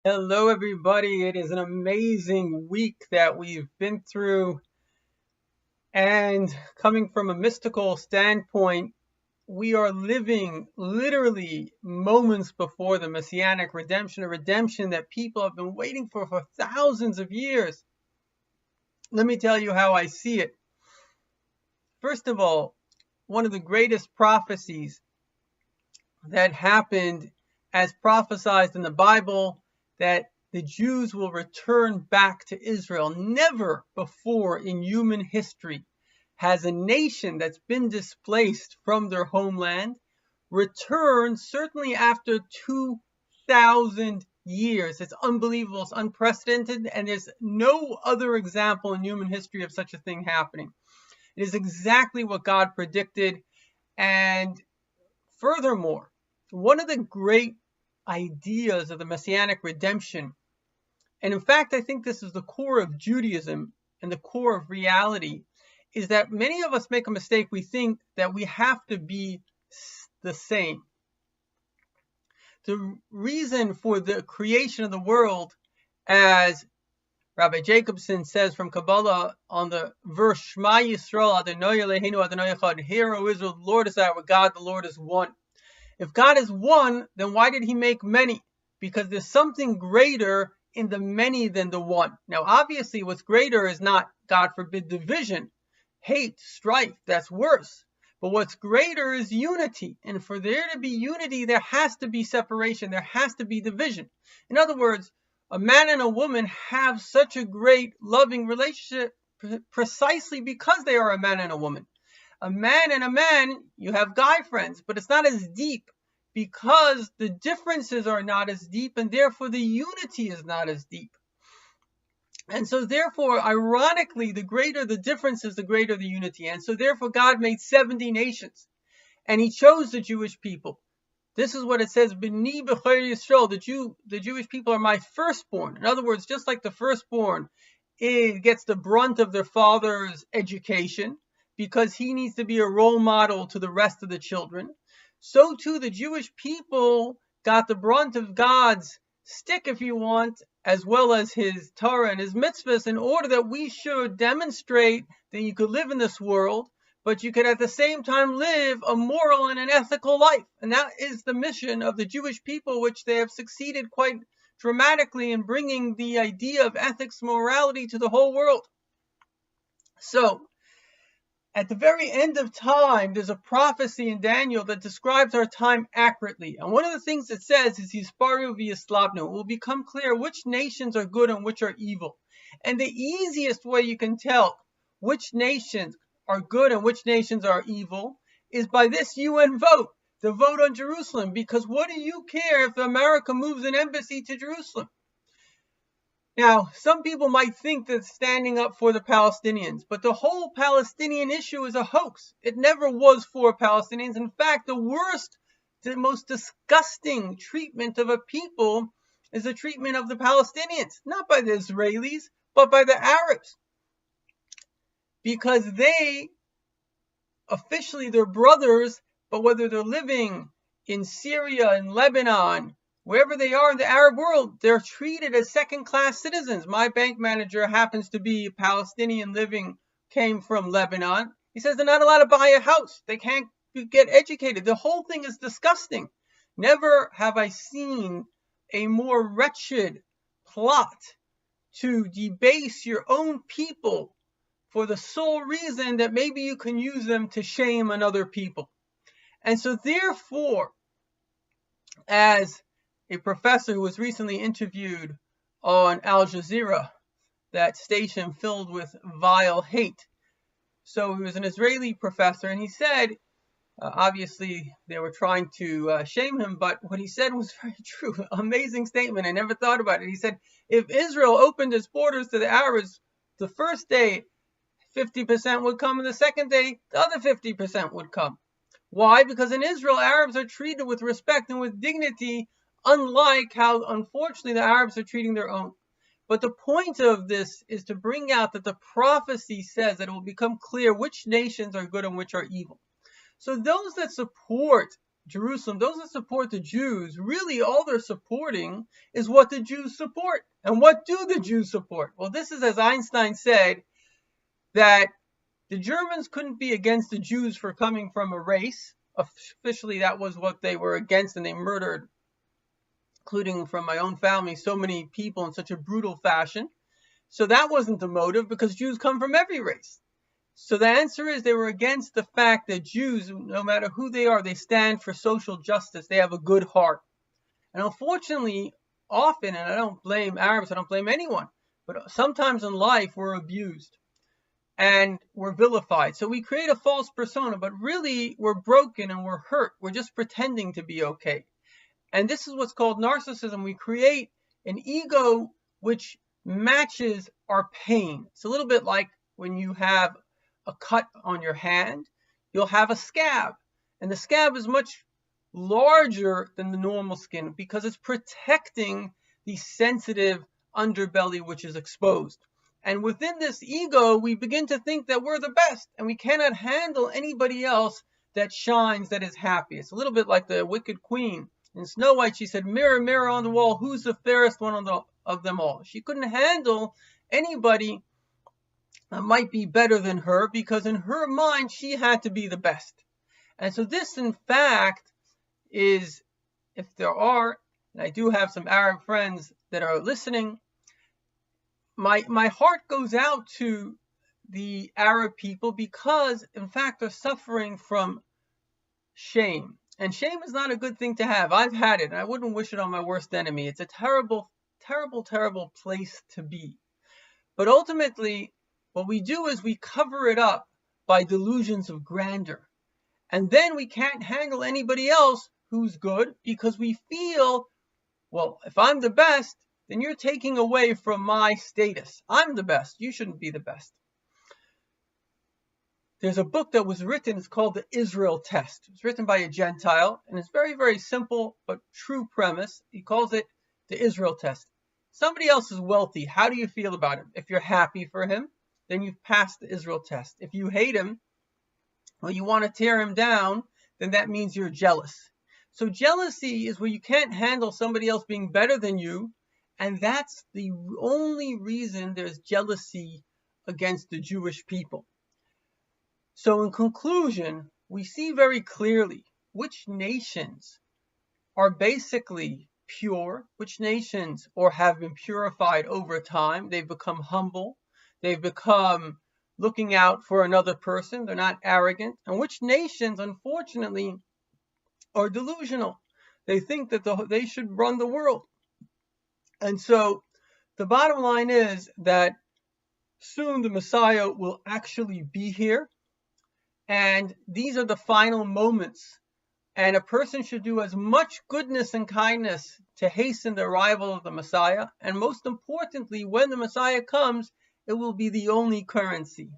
Hello, everybody. It is an amazing week that we've been through. And coming from a mystical standpoint, we are living literally moments before the Messianic redemption, a redemption that people have been waiting for thousands of years. Let me tell you how I see it. First of all, one of the greatest prophecies that happened as prophesied in the Bible, that the Jews will return back to Israel. Never before in human history has a nation that's been displaced from their homeland returned, certainly after 2,000 years. It's unbelievable, it's unprecedented, and there's no other example in human history of such a thing happening. It is exactly what God predicted. And furthermore, one of the great ideas of the Messianic redemption, and in fact, I think this is the core of Judaism and the core of reality, is that many of us make a mistake. We think that we have to be the same. The reason for the creation of the world, as Rabbi Jacobson says from Kabbalah on the verse Shema Yisrael Adonai Eloheinu Adonai Echad, Hear, O Israel, the Lord is our God, the Lord is one. If God is one, then why did he make many? Because there's something greater in the many than the one. Now, obviously, what's greater is not, God forbid, division, hate, strife. That's worse. But what's greater is unity. And for there to be unity, there has to be separation. There has to be division. In other words, a man and a woman have such a great loving relationship precisely because they are a man and a woman. A man and a man, you have guy friends, but it's not as deep because the differences are not as deep, and therefore the unity is not as deep. And so therefore, ironically, the greater the differences, the greater the unity. And so therefore, God made 70 nations, and he chose the Jewish people. This is what it says, B'ni b'chor Yisrael, the Jewish people are my firstborn. In other words, just like the firstborn, it gets the brunt of their father's education, because he needs to be a role model to the rest of the children. So too, the Jewish people got the brunt of God's stick, if you want, as well as his Torah and his mitzvahs, in order that we should demonstrate that you could live in this world, but you could at the same time live a moral and an ethical life. And that is the mission of the Jewish people, which they have succeeded quite dramatically in bringing the idea of ethics, morality to the whole world. So, at the very end of time, there's a prophecy in Daniel that describes our time accurately. And one of the things it says is, Hisparu v'yislavnu. It will become clear which nations are good and which are evil. And the easiest way you can tell which nations are good and which nations are evil is by this UN vote, the vote on Jerusalem. Because what do you care if America moves an embassy to Jerusalem? Now, some people might think that standing up for the Palestinians, but the whole Palestinian issue is a hoax. It never was for Palestinians. In fact, the worst, the most disgusting treatment of a people is the treatment of the Palestinians, not by the Israelis, but by the Arabs. Because they, officially they're brothers, but whether they're living in Syria, in Lebanon, wherever they are in the Arab world, they're treated as second-class citizens. My bank manager happens to be a Palestinian came from Lebanon. He says they're not allowed to buy a house. They can't get educated. The whole thing is disgusting. Never have I seen a more wretched plot to debase your own people for the sole reason that maybe you can use them to shame another people. And so therefore, as a professor who was recently interviewed on Al Jazeera, that station filled with vile hate. So he was an Israeli professor, and he said, obviously they were trying to shame him, but what he said was very true. Amazing statement. I never thought about it. He said, if Israel opened its borders to the Arabs, the first day 50% would come, and the second day the other 50% would come. Why? Because in Israel, Arabs are treated with respect and with dignity, unlike how, unfortunately, the Arabs are treating their own. But the point of this is to bring out that the prophecy says that it will become clear which nations are good and which are evil. So those that support Jerusalem, those that support the Jews, really all they're supporting is what the Jews support. And what do the Jews support? Well, this is, as Einstein said, that the Germans couldn't be against the Jews for coming from a race. Officially, that was what they were against, and they murdered, including from my own family, so many people in such a brutal fashion. So that wasn't the motive, because Jews come from every race. So the answer is they were against the fact that Jews, no matter who they are, they stand for social justice. They have a good heart. And unfortunately, often, and I don't blame Arabs, I don't blame anyone, but sometimes in life we're abused and we're vilified. So we create a false persona, but really we're broken and we're hurt. We're just pretending to be okay. And this is what's called narcissism. We create an ego which matches our pain. It's a little bit like when you have a cut on your hand, you'll have a scab. And the scab is much larger than the normal skin because it's protecting the sensitive underbelly which is exposed. And within this ego, we begin to think that we're the best and we cannot handle anybody else that shines, that is happy. It's a little bit like the wicked queen. In Snow White, she said, "Mirror, mirror on the wall, who's the fairest one of them all?" She couldn't handle anybody that might be better than her because in her mind, she had to be the best. And so this, in fact, is, if there are, and I do have some Arab friends that are listening, my heart goes out to the Arab people because, in fact, they're suffering from shame. And shame is not a good thing to have. I've had it, and I wouldn't wish it on my worst enemy. It's a terrible, terrible, terrible place to be. But ultimately, what we do is we cover it up by delusions of grandeur. And then we can't handle anybody else who's good because we feel, well, if I'm the best, then you're taking away from my status. I'm the best. You shouldn't be the best. There's a book that was written, it's called The Israel Test. It's written by a Gentile, and it's very, very simple but true premise. He calls it The Israel Test. Somebody else is wealthy. How do you feel about him? If you're happy for him, then you've passed the Israel Test. If you hate him, or you want to tear him down, then that means you're jealous. So jealousy is where you can't handle somebody else being better than you, and that's the only reason there's jealousy against the Jewish people. So in conclusion, we see very clearly which nations are basically pure, which nations or have been purified over time. They've become humble. They've become looking out for another person. They're not arrogant. And which nations, unfortunately, are delusional. They think that they should run the world. And so the bottom line is that soon the Messiah will actually be here. And these are the final moments. And a person should do as much goodness and kindness to hasten the arrival of the Messiah. And most importantly, when the Messiah comes, it will be the only currency.